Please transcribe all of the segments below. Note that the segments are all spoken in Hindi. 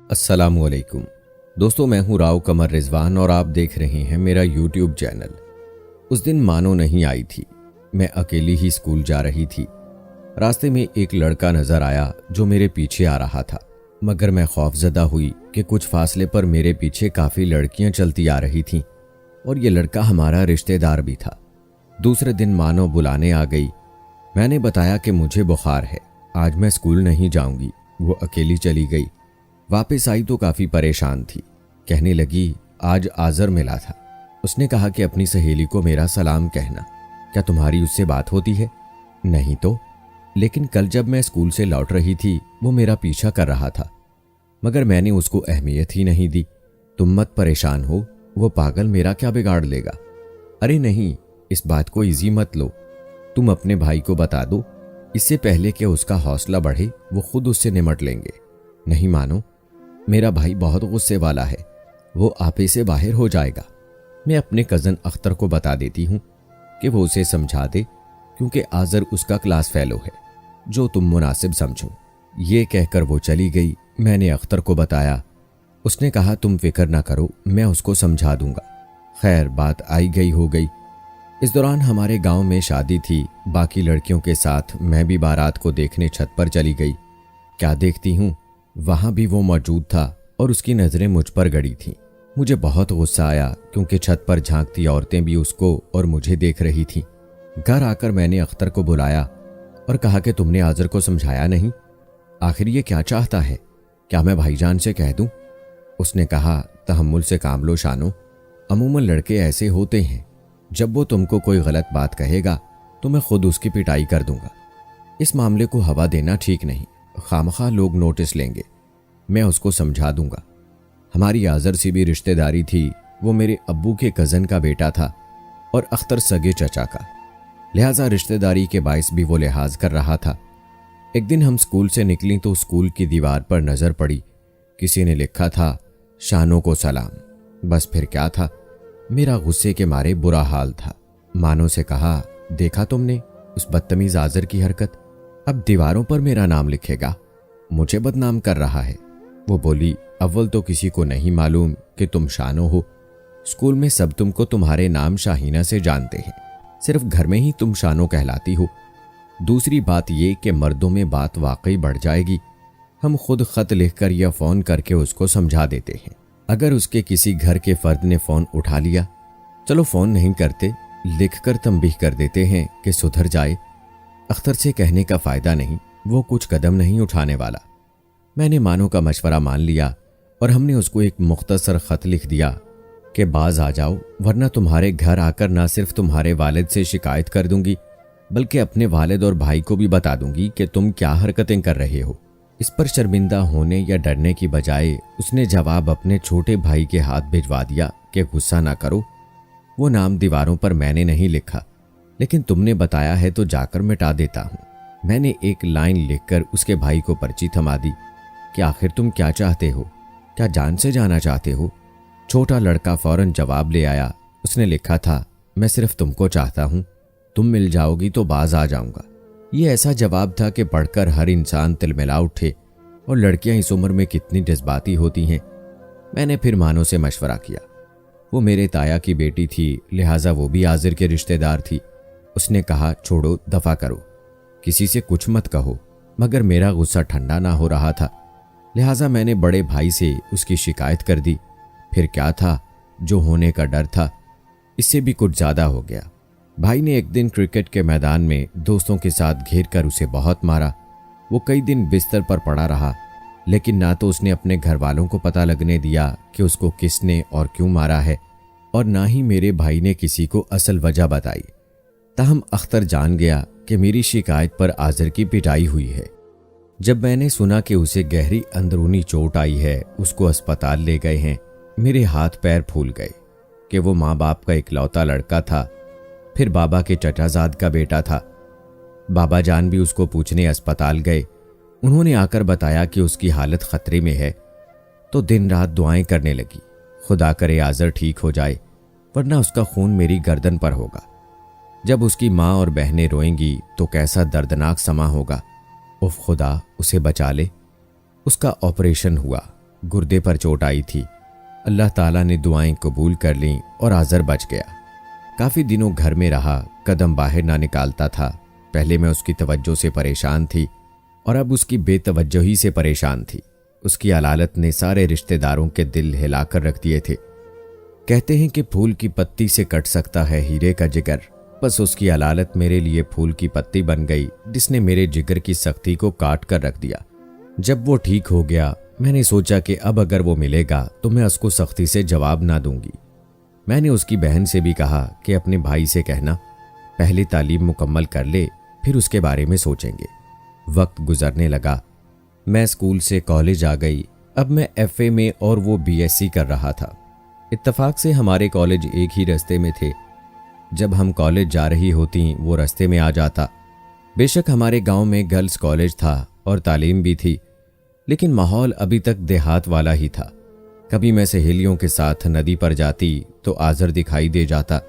अस्सलामुअलैकुम दोस्तों, मैं हूं राव कमर रिजवान और आप देख रहे हैं मेरा यूट्यूब चैनल। उस दिन मानो नहीं आई थी। मैं अकेली ही स्कूल जा रही थी। रास्ते में एक लड़का नजर आया जो मेरे पीछे आ रहा था, मगर मैं खौफजदा हुई कि कुछ फासले पर मेरे पीछे काफ़ी लड़कियां चलती आ रही थीं और ये लड़का हमारा रिश्तेदार भी था। दूसरे दिन मानो बुलाने आ गई। मैंने बताया कि मुझे बुखार है, आज मैं स्कूल नहीं जाऊंगी। वो अकेली चली गई। वापस आई तो काफ़ी परेशान थी। कहने लगी, आज आज़र मिला था। उसने कहा कि अपनी सहेली को मेरा सलाम कहना। क्या तुम्हारी उससे बात होती है? नहीं तो, लेकिन कल जब मैं स्कूल से लौट रही थी वो मेरा पीछा कर रहा था, मगर मैंने उसको अहमियत ही नहीं दी। तुम मत परेशान हो, वो पागल मेरा क्या बिगाड़ लेगा। अरे नहीं, इस बात को इजी मत लो। तुम अपने भाई को बता दो, इससे पहले कि उसका हौसला बढ़े वो खुद उससे निमट लेंगे। नहीं मानो, मेरा भाई बहुत गुस्से वाला है, वो आपे से बाहर हो जाएगा। मैं अपने कज़न अख्तर को बता देती हूँ कि वो उसे समझा दे, क्योंकि आज़र उसका क्लास फेलो है, जो तुम मुनासिब समझो। ये कहकर वो चली गई। मैंने अख्तर को बताया। उसने कहा, तुम फिक्र ना करो, मैं उसको समझा दूंगा। खैर, बात आई गई हो गई। इस दौरान हमारे गांव में शादी थी। बाकी लड़कियों के साथ मैं भी बारात को देखने छत पर चली गई। क्या देखती हूँ, वहां भी वो मौजूद था और उसकी नजरें मुझ पर गड़ी थीं। मुझे बहुत गुस्सा आया, क्योंकि छत पर झांकती औरतें भी उसको और मुझे देख रही थीं। घर आकर मैंने अख्तर को बुलाया और कहा कि तुमने आज़र को समझाया नहीं? आखिर ये क्या चाहता है? क्या मैं भाईजान से कह दूं? उसने कहा, तहम्मुल से काम लो शानो, अमूमन लड़के ऐसे होते हैं। जब वो तुमको कोई गलत बात कहेगा तो मैं खुद उसकी पिटाई कर दूंगा। इस मामले को हवा देना ठीक नहीं, खामखा लोग नोटिस लेंगे। मैं उसको समझा दूंगा। हमारी आज़र से भी रिश्तेदारी थी। वो मेरे अब्बू के कज़न का बेटा था और अख्तर सगे चचा का, लिहाजा रिश्तेदारी के बायस भी वो लिहाज कर रहा था। एक दिन हम स्कूल से निकली तो स्कूल की दीवार पर नजर पड़ी, किसी ने लिखा था, शानों को सलाम। बस फिर क्या था, मेरा गुस्से के मारे बुरा हाल था। मानो से कहा, देखा तुमने उस बदतमीज आज़र की हरकत, अब दीवारों पर मेरा नाम लिखेगा, मुझे बदनाम कर रहा है। वो बोली, अव्वल तो किसी को नहीं मालूम कि तुम शानो हो। स्कूल में सब तुमको तुम्हारे नाम शाहीना से जानते हैं, सिर्फ घर में ही तुम शानो कहलाती हो। दूसरी बात ये कि मर्दों में बात वाकई बढ़ जाएगी। हम खुद खत लिखकर या फ़ोन करके उसको समझा देते हैं। अगर उसके किसी घर के फर्द ने फ़ोन उठा लिया, चलो फ़ोन नहीं करते, लिखकर तंबीह कर देते हैं कि सुधर जाए। अख्तर से कहने का फ़ायदा नहीं, वो कुछ कदम नहीं उठाने वाला। मैंने मानो का मशवरा मान लिया और हमने उसको एक मुख्तसर ख़त लिख दिया कि बाज आ जाओ, वरना तुम्हारे घर आकर ना सिर्फ तुम्हारे वालिद से शिकायत कर दूंगी, बल्कि अपने वालिद और भाई को भी बता दूंगी कि तुम क्या हरकतें कर रहे हो। इस पर शर्मिंदा होने या डरने की बजाय उसने जवाब अपने छोटे भाई के हाथ भिजवा दिया कि गुस्सा ना करो, वो नाम दीवारों पर मैंने नहीं लिखा, लेकिन तुमने बताया है तो जाकर मिटा देता हूँ। मैंने एक लाइन लिखकर उसके भाई को पर्ची थमा दी कि आखिर तुम क्या चाहते हो, क्या जान से जाना चाहते हो? छोटा लड़का फौरन जवाब ले आया। उसने लिखा था, मैं सिर्फ तुमको चाहता हूँ, तुम मिल जाओगी तो बाज आ जाऊंगा। ये ऐसा जवाब था कि पढ़कर हर इंसान तिलमिला उठे, और लड़कियां इस उम्र में कितनी जज्बाती होती हैं। मैंने फिर मानो से मशवरा किया। वो मेरे ताया की बेटी थी, लिहाजा वो भी आज़र के रिश्तेदार थी। उसने कहा, छोड़ो, दफा करो, किसी से कुछ मत कहो। मगर मेरा गुस्सा ठंडा ना हो रहा था, लिहाजा मैंने बड़े भाई से उसकी शिकायत कर दी। फिर क्या था, जो होने का डर था इससे भी कुछ ज़्यादा हो गया। भाई ने एक दिन क्रिकेट के मैदान में दोस्तों के साथ घेर कर उसे बहुत मारा। वो कई दिन बिस्तर पर पड़ा रहा, लेकिन ना तो उसने अपने घर वालों को पता लगने दिया कि उसको किसने और क्यों मारा है, और ना ही मेरे भाई ने किसी को असल वजह बताई। ताहम अख्तर जान गया कि मेरी शिकायत पर आज़र की पिटाई हुई है। जब मैंने सुना कि उसे गहरी अंदरूनी चोट आई है, उसको अस्पताल ले गए हैं, मेरे हाथ पैर फूल गए कि वो माँ बाप का इकलौता लड़का था, फिर बाबा के चचाजाद का बेटा था। बाबा जान भी उसको पूछने अस्पताल गए। उन्होंने आकर बताया कि उसकी हालत खतरे में है, तो दिन रात दुआएं करने लगी, खुदा करे आज़र ठीक हो जाए, वरना उसका खून मेरी गर्दन पर होगा। जब उसकी माँ और बहनें रोएंगी तो कैसा दर्दनाक समा होगा। उफ खुदा, उसे बचा ले। उसका ऑपरेशन हुआ, गुर्दे पर चोट आई थी। अल्लाह ताला ने दुआएं कबूल कर लीं और आज़र बच गया। काफ़ी दिनों घर में रहा, कदम बाहर ना निकालता था। पहले मैं उसकी तवज्जो से परेशान थी और अब उसकी बेतवज्जोही से परेशान थी। उसकी अलालत ने सारे रिश्तेदारों के दिल हिलाकर रख दिए थे। कहते हैं कि फूल की पत्ती से कट सकता है हीरे का जिगर। बस उसकी अलालत मेरे लिए फूल की पत्ती बन गई, जिसने मेरे जिगर की सख्ती को काट कर रख दिया। जब वो ठीक हो गया, मैंने सोचा कि अब अगर वो मिलेगा तो मैं उसको सख्ती से जवाब ना दूंगी। मैंने उसकी बहन से भी कहा कि अपने भाई से कहना पहले तालीम मुकम्मल कर ले, फिर उसके बारे में सोचेंगे। वक्त गुजरने लगा। मैं स्कूल से कॉलेज आ गई। अब मैं FA में और वो BSc कर रहा था। इत्तफाक से हमारे कॉलेज एक ही रास्ते में थे। जब हम कॉलेज जा रही होती वो रास्ते में आ जाता। बेशक हमारे गांव में गर्ल्स कॉलेज था और तालीम भी थी, लेकिन माहौल अभी तक देहात वाला ही था। कभी मैं सहेलियों के साथ नदी पर जाती तो आज़र दिखाई दे जाता,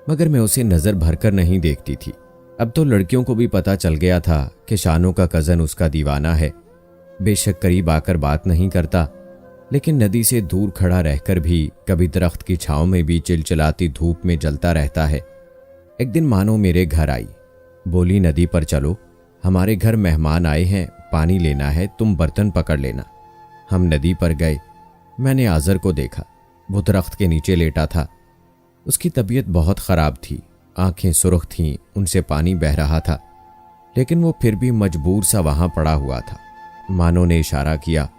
मगर मैं उसे नज़र भरकर नहीं देखती थी। अब तो लड़कियों को भी पता चल गया था कि शानों का कज़न उसका दीवाना है। बेशक करीब आकर बात नहीं करता, लेकिन नदी से दूर खड़ा रहकर भी कभी दरख्त की छांव में भी चिलचिलाती धूप में जलता रहता है। एक दिन मानो मेरे घर आई, बोली नदी पर चलो, हमारे घर मेहमान आए हैं, पानी लेना है, तुम बर्तन पकड़ लेना। हम नदी पर गए। मैंने आज़र को देखा। वो दरख्त के नीचे लेटा था। उसकी तबीयत बहुत ख़राब थी, आंखें सुर्ख थीं, उनसे पानी बह रहा था, लेकिन वो फिर भी मजबूर सा वहां पड़ा हुआ था। मानो ने इशारा किया।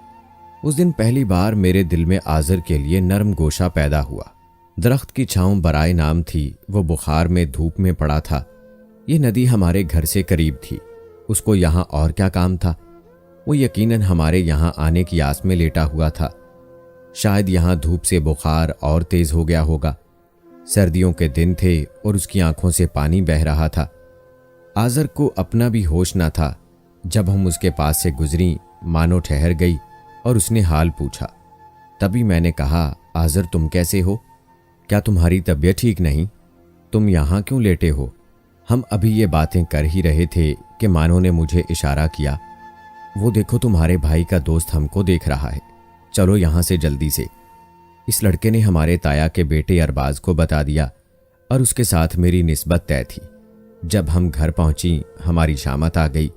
उस दिन पहली बार मेरे दिल में आज़र के लिए नरम गोशा पैदा हुआ। दरख्त की छांव बराए नाम थी। वो बुखार में धूप में पड़ा था। ये नदी हमारे घर से करीब थी। उसको यहाँ और क्या काम था? वो यकीनन हमारे यहाँ आने की आस में लेटा हुआ था। शायद यहाँ धूप से बुखार और तेज हो गया होगा। सर्दियों के दिन थे और उसकी आंखों से पानी बह रहा था। आज़र को अपना भी होश न था। जब हम उसके पास से गुजरी, मानो ठहर गई और उसने हाल पूछा। तभी मैंने कहा, आज़र तुम कैसे हो? क्या तुम्हारी तबीयत ठीक नहीं? तुम यहाँ क्यों लेटे हो? हम अभी ये बातें कर ही रहे थे कि मानो ने मुझे इशारा किया। वो देखो, तुम्हारे भाई का दोस्त हमको देख रहा है, चलो यहाँ से जल्दी से। इस लड़के ने हमारे ताया के बेटे अरबाज को बता दिया और उसके साथ मेरी निस्बत तय थी। जब हम घर पहुंची, हमारी शामत आ गई।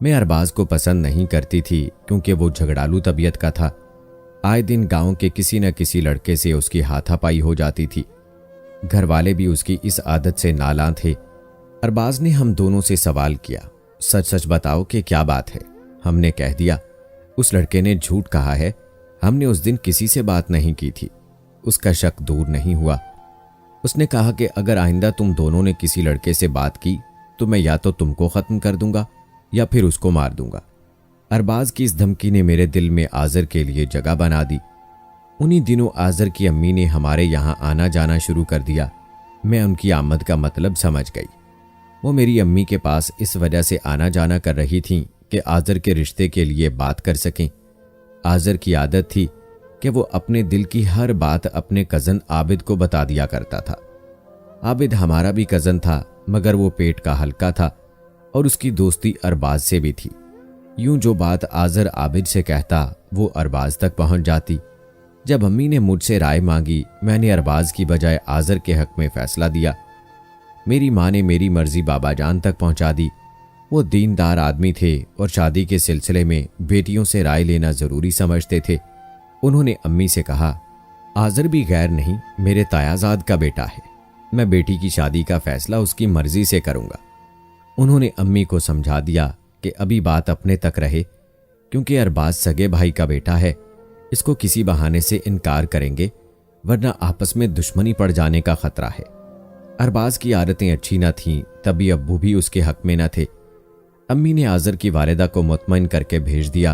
मैं अरबाज को पसंद नहीं करती थी क्योंकि वो झगड़ालू तबीयत का था। आए दिन गांव के किसी न किसी लड़के से उसकी हाथापाई हो जाती थी। घर वाले भी उसकी इस आदत से नालां थे। अरबाज ने हम दोनों से सवाल किया, सच सच बताओ कि क्या बात है? हमने कह दिया, उस लड़के ने झूठ कहा है, हमने उस दिन किसी से बात नहीं की थी। उसका शक दूर नहीं हुआ। उसने कहा कि अगर आइंदा तुम दोनों ने किसी लड़के से बात की तो मैं या तो तुमको ख़त्म कर दूंगा या फिर उसको मार दूंगा। अरबाज की इस धमकी ने मेरे दिल में आज़र के लिए जगह बना दी। उन्हीं दिनों आज़र की अम्मी ने हमारे यहाँ आना जाना शुरू कर दिया। मैं उनकी आमद का मतलब समझ गई। वो मेरी अम्मी के पास इस वजह से आना जाना कर रही थीं कि आज़र के रिश्ते के लिए बात कर सकें। आज़र की आदत थी कि वो अपने दिल की हर बात अपने कज़न आबिद को बता दिया करता था। आबिद हमारा भी कज़न था, मगर वो पेट का हल्का था और उसकी दोस्ती अरबाज से भी थी। यूं जो बात आज़र आबिद से कहता वो अरबाज तक पहुंच जाती। जब अम्मी ने मुझसे राय मांगी, मैंने अरबाज की बजाय आज़र के हक में फैसला दिया। मेरी माँ ने मेरी मर्जी बाबा जान तक पहुंचा दी। वो दीनदार आदमी थे और शादी के सिलसिले में बेटियों से राय लेना ज़रूरी समझते थे। उन्होंने अम्मी से कहा, आज़र भी गैर नहीं, मेरे तायाजाद का बेटा है, मैं बेटी की शादी का फैसला उसकी मर्जी से करूँगा। उन्होंने अम्मी को समझा दिया कि अभी बात अपने तक रहे, क्योंकि अरबाज सगे भाई का बेटा है, इसको किसी बहाने से इनकार करेंगे वरना आपस में दुश्मनी पड़ जाने का खतरा है। अरबाज की आदतें अच्छी न थीं, तभी अब्बू भी उसके हक में न थे। अम्मी ने आज़र की वालिदा को मुतमईन करके भेज दिया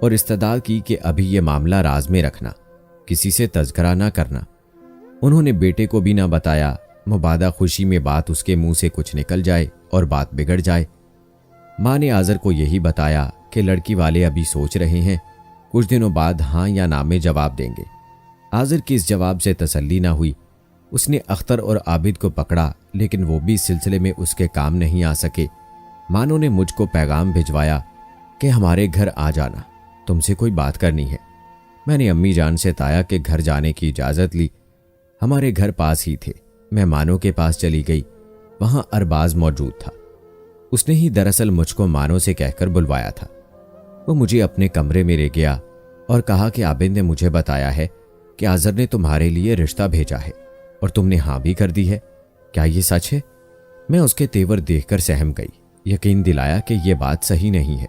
और इस्तदा की कि अभी ये मामला राज में रखना, किसी से तज़किरा ना करना। उन्होंने बेटे को भी ना बताया, मुबादा खुशी में बात उसके मुंह से कुछ निकल जाए और बात बिगड़ जाए। माँ ने आज़र को यही बताया कि लड़की वाले अभी सोच रहे हैं, कुछ दिनों बाद हाँ या ना में जवाब देंगे। आज़र की इस जवाब से तसल्ली ना हुई। उसने अख्तर और आबिद को पकड़ा, लेकिन वो भी इस सिलसिले में उसके काम नहीं आ सके। मानो ने मुझको पैगाम भिजवाया कि हमारे घर आ जाना, तुमसे कोई बात करनी है। मैंने अम्मी जान से ताया के घर जाने की इजाज़त ली। हमारे घर पास ही थे। मैं मानो के पास चली गई। वहां अरबाज मौजूद था। उसने ही दरअसल मुझको मानो से कहकर बुलवाया था। वो मुझे अपने कमरे में ले गया और कहा कि आबिद ने मुझे बताया है कि आज़र ने तुम्हारे लिए रिश्ता भेजा है और तुमने हाँ भी कर दी है। क्या ये सच है? मैं उसके तेवर देखकर सहम गई। यकीन दिलाया कि यह बात सही नहीं है।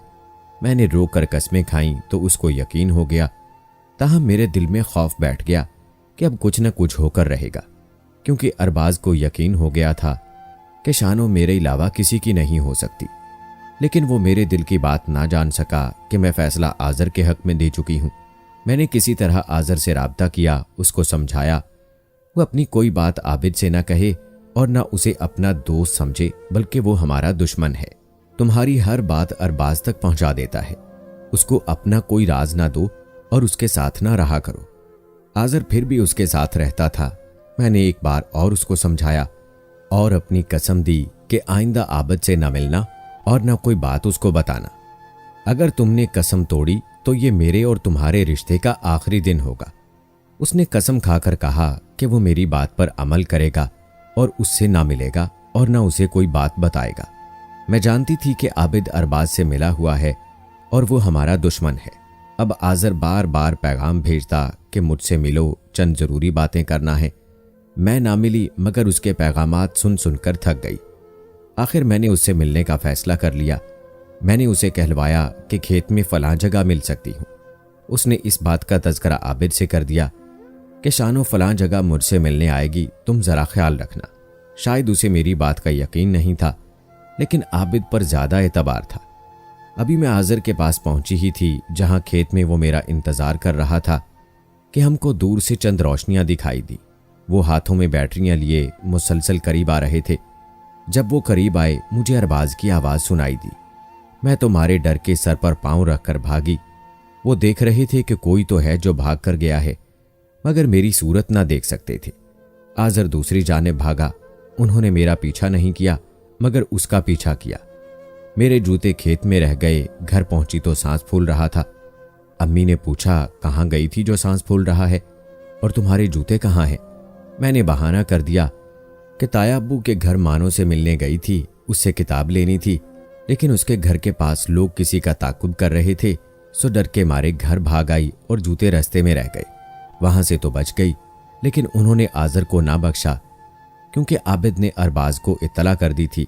मैंने रो कर कस्में खाई तो उसको यकीन हो गया। ताहम मेरे दिल में खौफ बैठ गया कि अब कुछ न कुछ होकर रहेगा, क्योंकि अरबाज को यकीन हो गया था कि शानो मेरे अलावा किसी की नहीं हो सकती। लेकिन वो मेरे दिल की बात ना जान सका कि मैं फैसला आज़र के हक में दे चुकी हूँ। मैंने किसी तरह आज़र से राब्ता किया, उसको समझाया वो अपनी कोई बात आबिद से ना कहे और ना उसे अपना दोस्त समझे, बल्कि वो हमारा दुश्मन है। तुम्हारी हर बात अरबाज तक पहुंचा देता है। उसको अपना कोई राज ना दो और उसके साथ ना रहा करो। आज़र फिर भी उसके साथ रहता था। मैंने एक बार और उसको समझाया और अपनी कसम दी कि आइंदा आबिद से ना मिलना और ना कोई बात उसको बताना। अगर तुमने कसम तोड़ी तो ये मेरे और तुम्हारे रिश्ते का आखिरी दिन होगा। उसने कसम खाकर कहा कि वो मेरी बात पर अमल करेगा और उससे ना मिलेगा और ना उसे कोई बात बताएगा। मैं जानती थी कि आबिद अरबाज से मिला हुआ है और वो हमारा दुश्मन है। अब आज़र बार बार पैगाम भेजता कि मुझसे मिलो, चंद जरूरी बातें करना है। मैं ना मिली, मगर उसके पैगामात सुन सुनकर थक गई। आखिर मैंने उससे मिलने का फैसला कर लिया। मैंने उसे कहलवाया कि खेत में फलां जगह मिल सकती हूँ। उसने इस बात का तज़किरा आबिद से कर दिया कि शानो फलां जगह मुझसे मिलने आएगी, तुम ज़रा ख्याल रखना। शायद उसे मेरी बात का यकीन नहीं था, लेकिन आबिद पर ज़्यादा एतबार था। अभी मैं आज़र के पास पहुंची ही थी, जहां खेत में वो मेरा इंतज़ार कर रहा था कि हमको दूर से चंद रोशनियां दिखाई दी। वो हाथों में बैटरियां लिए मुसलसल करीब आ रहे थे। जब वो करीब आए, मुझे अरबाज की आवाज़ सुनाई दी। मैं तो मारे डर के सर पर पांव रखकर भागी। वो देख रहे थे कि कोई तो है जो भाग कर गया है, मगर मेरी सूरत ना देख सकते थे। आज़र दूसरी जानिब भागा। उन्होंने मेरा पीछा नहीं किया, मगर उसका पीछा किया। मेरे जूते खेत में रह गए। घर पहुंची तो सांस फूल रहा था। अम्मी ने पूछा, कहाँ गई थी जो सांस फूल रहा है, और तुम्हारे जूते कहाँ हैं? मैंने बहाना कर दिया कि ताया अब्बू के घर मानो से मिलने गई थी, उससे किताब लेनी थी, लेकिन उसके घर के पास लोग किसी का ताकुब कर रहे थे, सो डर के मारे घर भाग आई और जूते रास्ते में रह गए। वहां से तो बच गई, लेकिन उन्होंने आज़र को ना बख्शा, क्योंकि आबिद ने अरबाज को इत्तला कर दी थी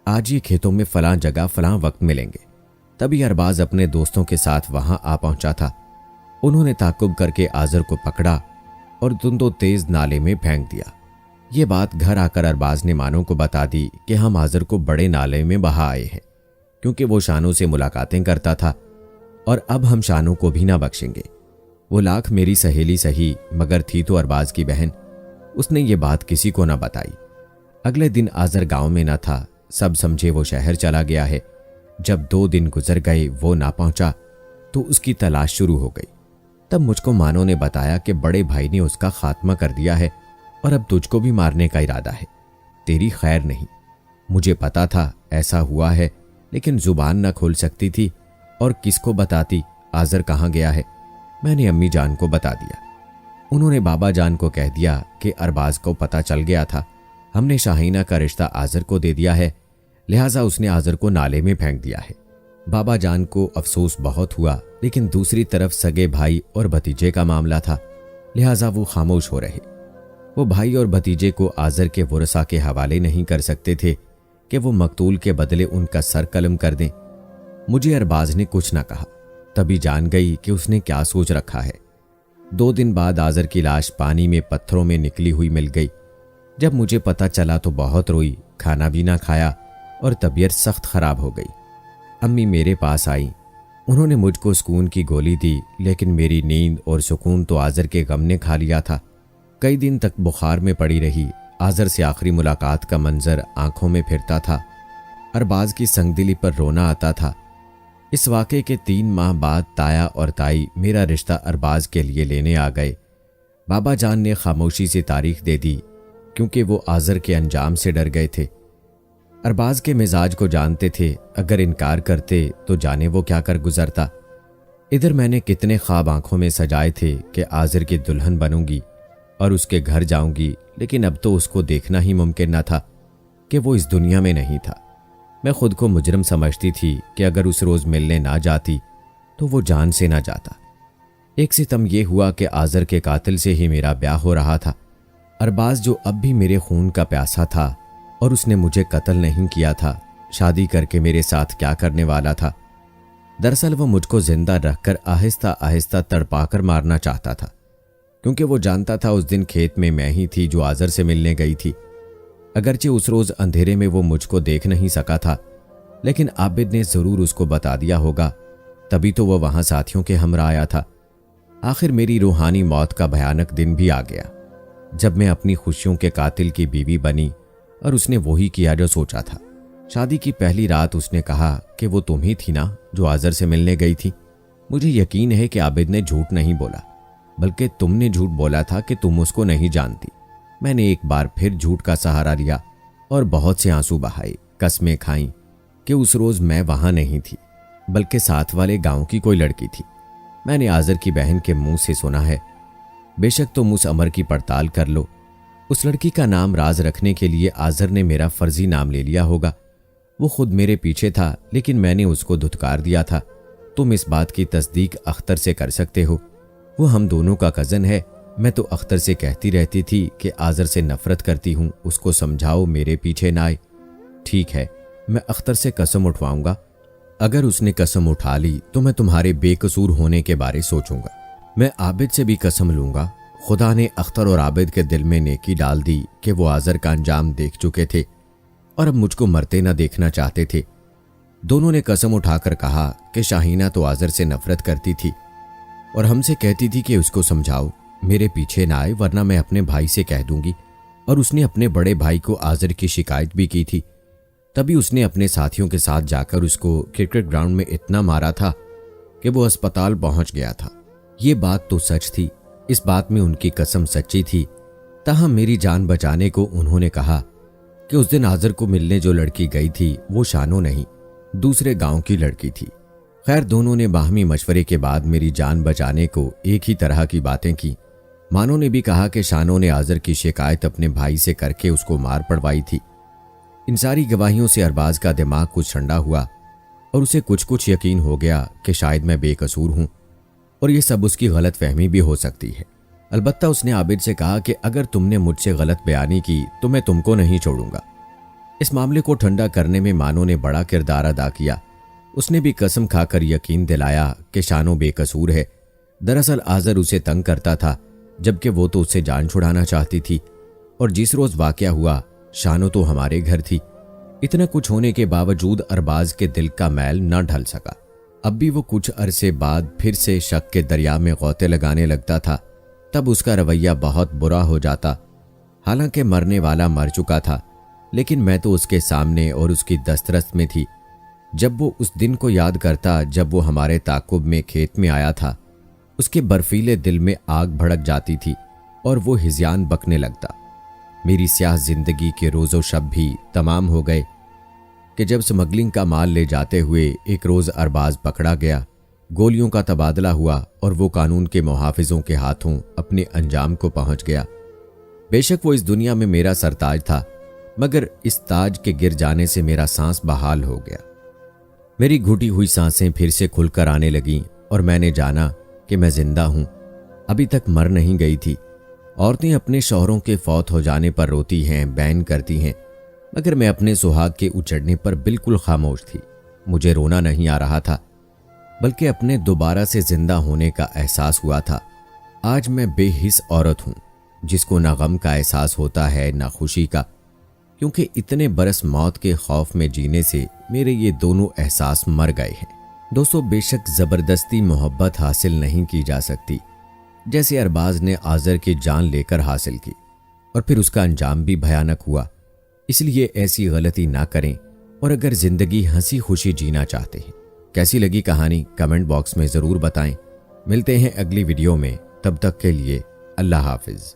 आज ये खेतों में फलां जगह फलां वक्त मिलेंगे। तभी अरबाज अपने दोस्तों के साथ वहां आ पहुंचा था। उन्होंने ताकुब करके आज़र को पकड़ा और धुंधो तेज नाले में फेंक दिया। ये बात घर आकर अरबाज ने मानो को बता दी कि हम आज़र को बड़े नाले में बहा आए हैं, क्योंकि वो शानो से मुलाकातें करता था और अब हम शानो को भी ना बख्शेंगे। वो लाख मेरी सहेली सही, मगर थी तो अरबाज की बहन। उसने ये बात किसी को ना बताई। अगले दिन आज़र गांव में ना था। सब समझे वो शहर चला गया है। जब 2 दिन गुजर गए, वो ना पहुंचा तो उसकी तलाश शुरू हो गई। तब मुझको मानो ने बताया कि बड़े भाई ने उसका खात्मा कर दिया है और अब तुझको भी मारने का इरादा है। तेरी खैर नहीं। मुझे पता था ऐसा हुआ है, लेकिन जुबान न खोल सकती थी और किसको बताती आज़र कहाँ गया है। मैंने अम्मी जान को बता दिया। उन्होंने बाबा जान को कह दिया कि अरबाज को पता चल गया था, हमने शाहीना का रिश्ता आज़र को दे दिया है, लिहाजा उसने आज़र को नाले में फेंक दिया है। बाबा जान को अफसोस बहुत हुआ, लेकिन दूसरी तरफ सगे भाई और भतीजे का मामला था, लिहाजा वो खामोश हो रहे। वो भाई और भतीजे को आज़र के वरसा के हवाले नहीं कर सकते थे कि वो मकतूल के बदले उनका सर कलम कर दें। मुझे अरबाज ने कुछ ना कहा, तभी जान गई कि उसने क्या सोच रखा है। 2 दिन बाद आज़र की लाश पानी में पत्थरों में निकली हुई मिल गई। जब मुझे पता चला तो बहुत रोई, खाना भी ना खाया और तबीयत सख्त खराब हो गई। अम्मी मेरे पास आई। उन्होंने मुझको सुकून की गोली दी, लेकिन मेरी नींद और सुकून तो आज़र के गम ने खा लिया था। कई दिन तक बुखार में पड़ी रही। आज़र से आखिरी मुलाकात का मंजर आंखों में फिरता था। अरबाज की संगदिली पर रोना आता था। इस वाक़े के 3 माह बाद ताया और ताई मेरा रिश्ता अरबाज के लिए लेने आ गए। बाबा जान ने खामोशी से तारीख दे दी, क्योंकि वो आज़र के अंजाम से डर गए थे। अरबाज के मिजाज को जानते थे, अगर इनकार करते तो जाने वो क्या कर गुजरता। इधर मैंने कितने ख्वाब आंखों में सजाए थे कि आज़र की दुल्हन बनूंगी और उसके घर जाऊंगी, लेकिन अब तो उसको देखना ही मुमकिन न था कि वो इस दुनिया में नहीं था। मैं खुद को मुजरम समझती थी कि अगर उस रोज़ मिलने ना जाती तो वो जान से ना जाता। एक सितम ये हुआ कि आज़र के कातिल से ही मेरा ब्याह हो रहा था। अरबाज जो अब भी मेरे खून का प्यासा था और उसने मुझे कत्ल नहीं किया था, शादी करके मेरे साथ क्या करने वाला था। दरअसल वो मुझको जिंदा रखकर आहिस्ता आहिस्ता तड़पाकर मारना चाहता था, क्योंकि वो जानता था उस दिन खेत में मैं ही थी जो आज़र से मिलने गई थी। अगरचे उस रोज़ अंधेरे में वो मुझको देख नहीं सका था, लेकिन आबिद ने ज़रूर उसको बता दिया होगा, तभी तो वह वहाँ साथियों के हमरा आया था। आखिर मेरी रूहानी मौत का भयानक दिन भी आ गया, जब मैं अपनी खुशियों के कातिल की बीवी बनी और उसने वही किया जो सोचा था। शादी की पहली रात उसने कहा कि वो तुम ही थी ना जो आज़र से मिलने गई थी। मुझे यकीन है कि आबिद ने झूठ नहीं बोला, बल्कि तुमने झूठ बोला था कि तुम उसको नहीं जानती। मैंने एक बार फिर झूठ का सहारा लिया और बहुत से आंसू बहाए, कस्में खाईं कि उस रोज़ मैं वहाँ नहीं थी, बल्कि साथ वाले गांव की कोई लड़की थी। मैंने आज़र की बहन के मुंह से सुना है, बेशक तुम उस अमर की पड़ताल कर लो। उस लड़की का नाम राज रखने के लिए आज़र ने मेरा फर्जी नाम ले लिया होगा। वो खुद मेरे पीछे था, लेकिन मैंने उसको धुतकार दिया था। तुम इस बात की तस्दीक अख्तर से कर सकते हो, वो हम दोनों का कज़न है। मैं तो अख्तर से कहती रहती थी कि आज़र से नफरत करती हूँ, उसको समझाओ मेरे पीछे ना आए। ठीक है, मैं अख्तर से कसम उठवाऊंगा। अगर उसने कसम उठा ली तो मैं तुम्हारे बेकसूर होने के बारे सोचूंगा। मैं आबिद से भी कसम लूंगा। खुदा ने अख्तर और आबिद के दिल में नेकी डाल दी कि वो आज़र का अंजाम देख चुके थे और अब मुझको मरते ना देखना चाहते थे। दोनों ने कसम उठाकर कहा कि शाहीना तो आज़र से नफरत करती थी और हमसे कहती थी कि उसको समझाओ मेरे पीछे ना आए, वरना मैं अपने भाई से कह दूंगी। और उसने अपने बड़े भाई को आज़र की शिकायत भी की थी। तभी उसने अपने साथियों के साथ जाकर उसको क्रिकेट ग्राउंड में इतना मारा था कि वो अस्पताल पहुंच गया था। ये बात तो सच थी, इस बात में उनकी कसम सच्ची थी। ताहम मेरी जान बचाने को उन्होंने कहा कि उस दिन आज़र को मिलने जो लड़की गई थी वो शानो नहीं, दूसरे गांव की लड़की थी। खैर, दोनों ने बाहमी मशवरे के बाद मेरी जान बचाने को एक ही तरह की बातें की। मानो ने भी कहा कि शानो ने आज़र की शिकायत अपने भाई से करके उसको मार पड़वाई थी। इन सारी गवाहियों से अरबाज का दिमाग कुछ ठंडा हुआ और उसे कुछ कुछ यकीन हो गया कि शायद मैं बेकसूर हूं और ये सब उसकी गलत फहमी भी हो सकती है। अलबत्ता उसने आबिद से कहा कि अगर तुमने मुझसे गलत बयानी की तो मैं तुमको नहीं छोड़ूंगा। इस मामले को ठंडा करने में मानो ने बड़ा किरदार अदा किया। उसने भी कसम खाकर यकीन दिलाया कि शानो बेकसूर है। दरअसल आज़र उसे तंग करता था, जबकि वो तो उससे जान छुड़ाना चाहती थी। और जिस रोज़ वाक़या हुआ, शानो तो हमारे घर थी। इतना कुछ होने के बावजूद अरबाज के दिल का मैल न ढल सका। अब भी वो कुछ अरसे बाद फिर से शक के दरिया में गौते लगाने लगता था। तब उसका रवैया बहुत बुरा हो जाता। हालांकि मरने वाला मर चुका था, लेकिन मैं तो उसके सामने और उसकी दस्तरस में थी। जब वो उस दिन को याद करता जब वो हमारे ताकुब में खेत में आया था, उसके बर्फीले दिल में आग भड़क जाती थी और वो हिज़यान बकने लगता। मेरी स्याह जिंदगी के रोज़ो शब भी तमाम हो गए कि जब स्मगलिंग का माल ले जाते हुए एक रोज़ अरबाज पकड़ा गया, गोलियों का तबादला हुआ और वो कानून के मुहाफिजों के हाथों अपने अंजाम को पहुंच गया। बेशक वो इस दुनिया में मेरा सरताज था, मगर इस ताज के गिर जाने से मेरा सांस बहाल हो गया। मेरी घुटी हुई सांसें फिर से खुलकर आने लगीं और मैंने जाना कि मैं जिंदा हूं, अभी तक मर नहीं गई थी। औरतें अपने शौहरों के फौत हो जाने पर रोती हैं, बैन करती हैं, मगर मैं अपने सुहाग के उचड़ने पर बिल्कुल खामोश थी। मुझे रोना नहीं आ रहा था, बल्कि अपने दोबारा से जिंदा होने का एहसास हुआ था। आज मैं बेहिस औरत हूं, जिसको ना गम का एहसास होता है ना खुशी का, क्योंकि इतने बरस मौत के खौफ में जीने से मेरे ये दोनों एहसास मर गए हैं। दोस्तों, बेशक ज़बरदस्ती मोहब्बत हासिल नहीं की जा सकती, जैसे अरबाज ने आज़र की जान लेकर हासिल की और फिर उसका अंजाम भी भयानक हुआ। इसलिए ऐसी गलती ना करें और अगर ज़िंदगी हंसी खुशी जीना चाहते हैं। कैसी लगी कहानी कमेंट बॉक्स में ज़रूर बताएं। मिलते हैं अगली वीडियो में, तब तक के लिए अल्लाह हाफिज़।